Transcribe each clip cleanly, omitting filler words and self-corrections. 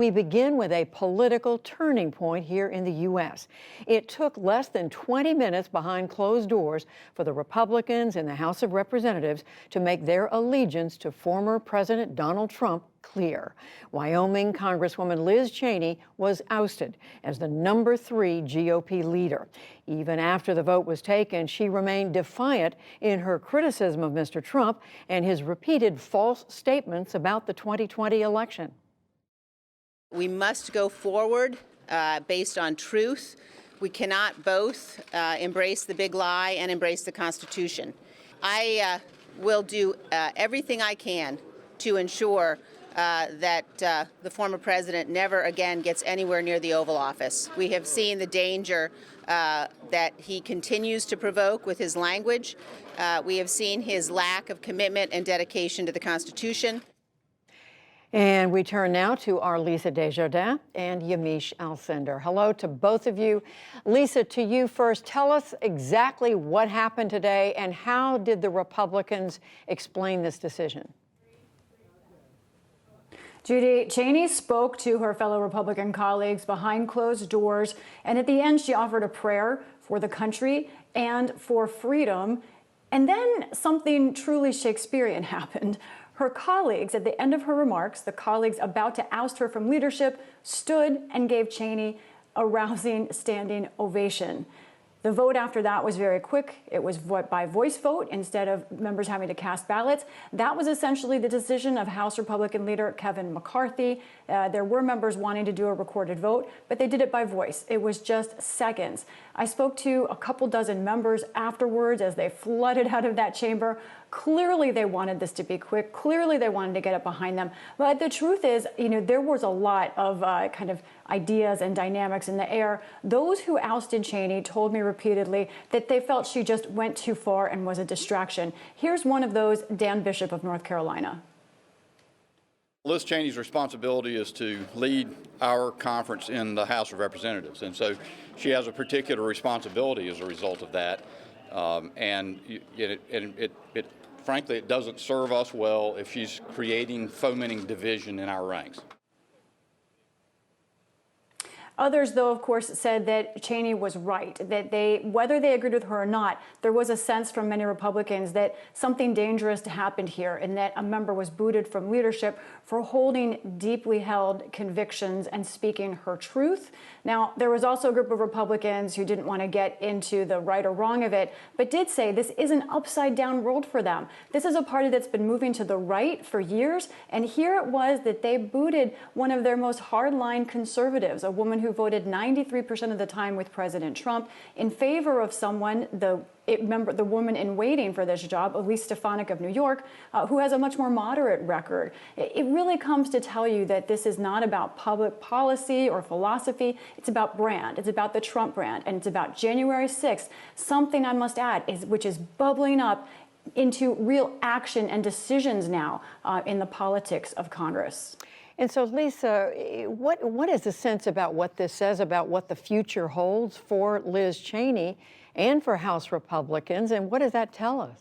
We begin with a political turning point here in the U.S. It took less than 20 minutes behind closed doors for the Republicans in the House of Representatives to make their allegiance to former President Donald Trump clear. Wyoming Congresswoman Liz Cheney was ousted as the number 3 GOP leader. Even after the vote was taken, she remained defiant in her criticism of Mr. Trump and his repeated false statements about the 2020 election. We must go forward based on truth. We cannot both embrace the big lie and embrace the Constitution. I will do everything I can to ensure that the former president never again gets anywhere near the Oval Office. We have seen the danger that he continues to provoke with his language. We have seen his lack of commitment and dedication to the Constitution. And we turn now to our Lisa Desjardins and Yamiche Alcindor. Hello to both of you. Lisa, to you first, tell us exactly what happened today and how did the Republicans explain this decision? Judy, Cheney spoke to her fellow Republican colleagues behind closed doors, and at the end she offered a prayer for the country and for freedom. And then something truly Shakespearean happened. Her colleagues, at the end of her remarks, the colleagues about to oust her from leadership, stood and gave Cheney a rousing standing ovation. The vote after that was very quick. It was by voice vote instead of members having to cast ballots. That was essentially the decision of House Republican leader Kevin McCarthy. There were members wanting to do a recorded vote, but they did it by voice. It was just seconds. I spoke to a couple dozen members afterwards as they flooded out of that chamber. Clearly, they wanted this to be quick. Clearly, they wanted to get it behind them. But the truth is, there was a lot of kind of ideas and dynamics in the air. Those who ousted Cheney told me repeatedly that they felt she just went too far and was a distraction. Here's one of those, Dan Bishop of North Carolina. Liz Cheney's responsibility is to lead our conference in the House of Representatives, and so she has a particular responsibility as a result of that. Frankly, it doesn't serve us well if she's fomenting division in our ranks. Others, though, of course, said that Cheney was right, that whether they agreed with her or not, there was a sense from many Republicans that something dangerous happened here and that a member was booted from leadership for holding deeply held convictions and speaking her truth. Now, there was also a group of Republicans who didn't want to get into the right or wrong of it, but did say this is an upside down world for them. This is a party that's been moving to the right for years, and here it was that they booted one of their most hardline conservatives, a woman who voted 93% of the time with President Trump in favor of someone, the woman in waiting for this job, Elise Stefanik of New York, who has a much more moderate record. It really comes to tell you that this is not about public policy or philosophy. It's about brand. It's about the Trump brand. And it's about January 6th, something I must add, which is bubbling up into real action and decisions now in the politics of Congress. And so, Lisa, what is the sense about what this says about what the future holds for Liz Cheney and for House Republicans, and what does that tell us?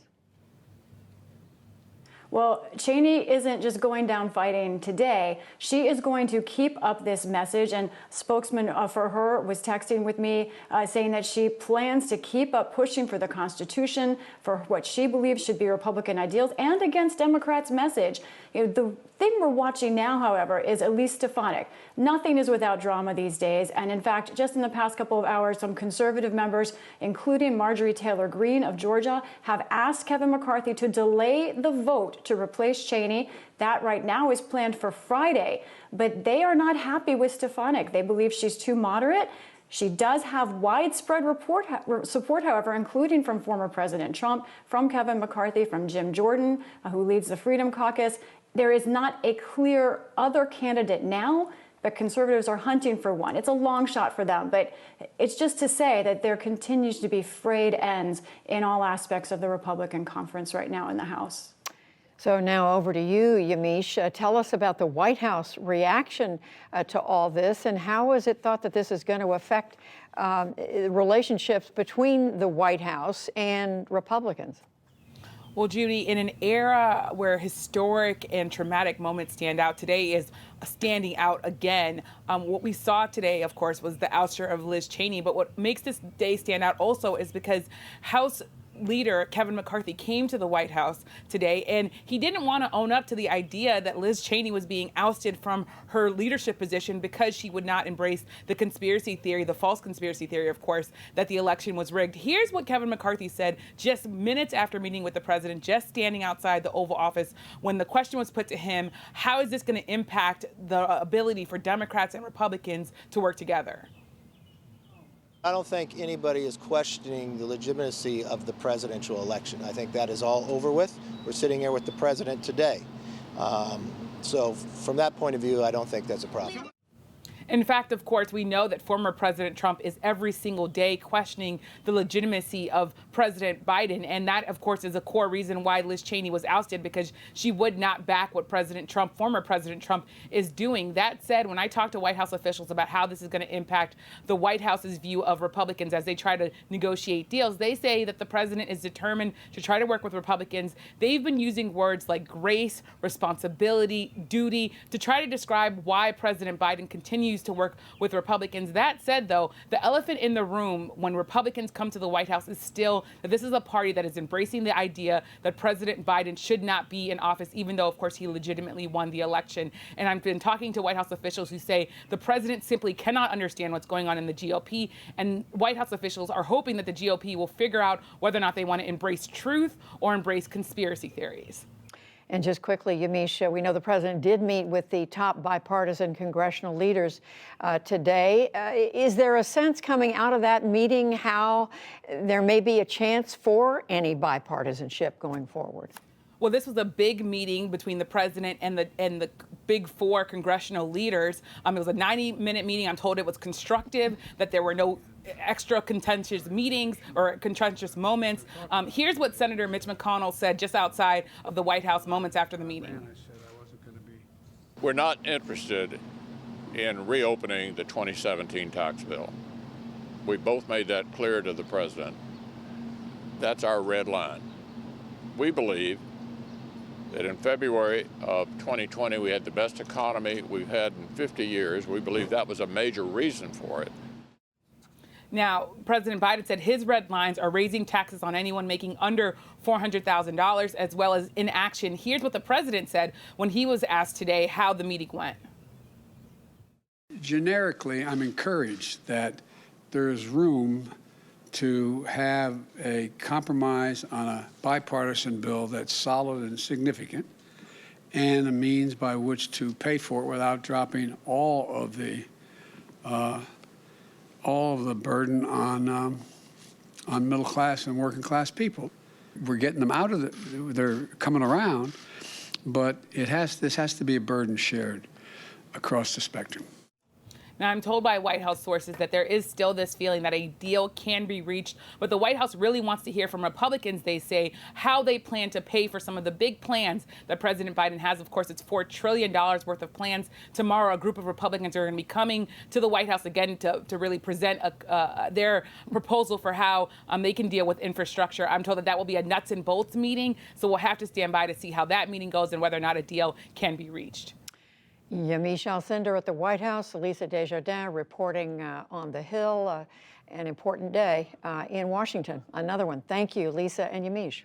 Well, Cheney isn't just going down fighting today. She is going to keep up this message, and spokesman for her was texting with me saying that she plans to keep up pushing for the Constitution, for what she believes should be Republican ideals, and against Democrats' message. The thing we're watching now, however, is Elise Stefanik. Nothing is without drama these days, and in fact, just in the past couple of hours, some conservative members, including Marjorie Taylor Greene of Georgia, have asked Kevin McCarthy to delay the vote to replace Cheney. That right now is planned for Friday, but they are not happy with Stefanik. They believe she's too moderate. She does have widespread support, however, including from former President Trump, from Kevin McCarthy, from Jim Jordan, who leads the Freedom Caucus. There is not a clear other candidate now, but conservatives are hunting for one. It's a long shot for them, but it's just to say that there continues to be frayed ends in all aspects of the Republican conference right now in the House. So now over to you, Yamiche. Tell us about the White House reaction to all this, and how is it thought that this is going to affect relationships between the White House and Republicans? Well, Judy, in an era where historic and traumatic moments stand out, today is standing out again. What we saw today, of course, was the ouster of Liz Cheney. But what makes this day stand out also is because House Leader Kevin McCarthy came to the White House today, and he didn't want to own up to the idea that Liz Cheney was being ousted from her leadership position because she would not embrace the conspiracy theory, the false conspiracy theory, of course, that the election was rigged. Here's what Kevin McCarthy said just minutes after meeting with the president, just standing outside the Oval Office, when the question was put to him, how is this going to impact the ability for Democrats and Republicans to work together? I don't think anybody is questioning the legitimacy of the presidential election. I think that is all over with. We're sitting here with the president today. So from that point of view, I don't think that's a problem. In fact, of course, we know that former President Trump is every single day questioning the legitimacy of President Biden. And that, of course, is a core reason why Liz Cheney was ousted, because she would not back what former President Trump is doing. That said, when I talk to White House officials about how this is going to impact the White House's view of Republicans as they try to negotiate deals, they say that the president is determined to try to work with Republicans. They've been using words like grace, responsibility, duty to try to describe why President Biden continues to work with Republicans. That said, though, the elephant in the room when Republicans come to the White House is still that this is a party that is embracing the idea that President Biden should not be in office, even though, of course, he legitimately won the election. And I've been talking to White House officials who say the president simply cannot understand what's going on in the GOP. And White House officials are hoping that the GOP will figure out whether or not they want to embrace truth or embrace conspiracy theories. And just quickly, Yamiche, we know the president did meet with the top bipartisan congressional leaders today. Is there a sense coming out of that meeting how there may be a chance for any bipartisanship going forward? Well, this was a big meeting between the president and the big four congressional leaders. It was a 90-minute meeting. I'm told it was constructive, that there were no extra contentious meetings or contentious moments. Here's what Senator Mitch McConnell said just outside of the White House moments after the meeting. We're not interested in reopening the 2017 tax bill. We both made that clear to the president. That's our red line. We believe that in February of 2020, we had the best economy we've had in 50 years. We believe that was a major reason for it. Now, President Biden said his red lines are raising taxes on anyone making under $400,000, as well as inaction. Here's what the president said when he was asked today how the meeting went. Generically, I'm encouraged that there is room to have a compromise on a bipartisan bill that's solid and significant, and a means by which to pay for it without dropping all of the burden on middle class and working class people. We're getting them out of they're coming around, but this has to be a burden shared across the spectrum. Now, I'm told by White House sources that there is still this feeling that a deal can be reached, but the White House really wants to hear from Republicans, they say, how they plan to pay for some of the big plans that President Biden has. Of course, it's $4 trillion worth of plans. Tomorrow, a group of Republicans are going to be coming to the White House again to really present their proposal for how they can deal with infrastructure. I'm told that will be a nuts and bolts meeting, so we'll have to stand by to see how that meeting goes and whether or not a deal can be reached. Yamiche Alcindor at the White House, Lisa Desjardins reporting on the Hill, an important day in Washington. Another one. Thank you, Lisa and Yamiche.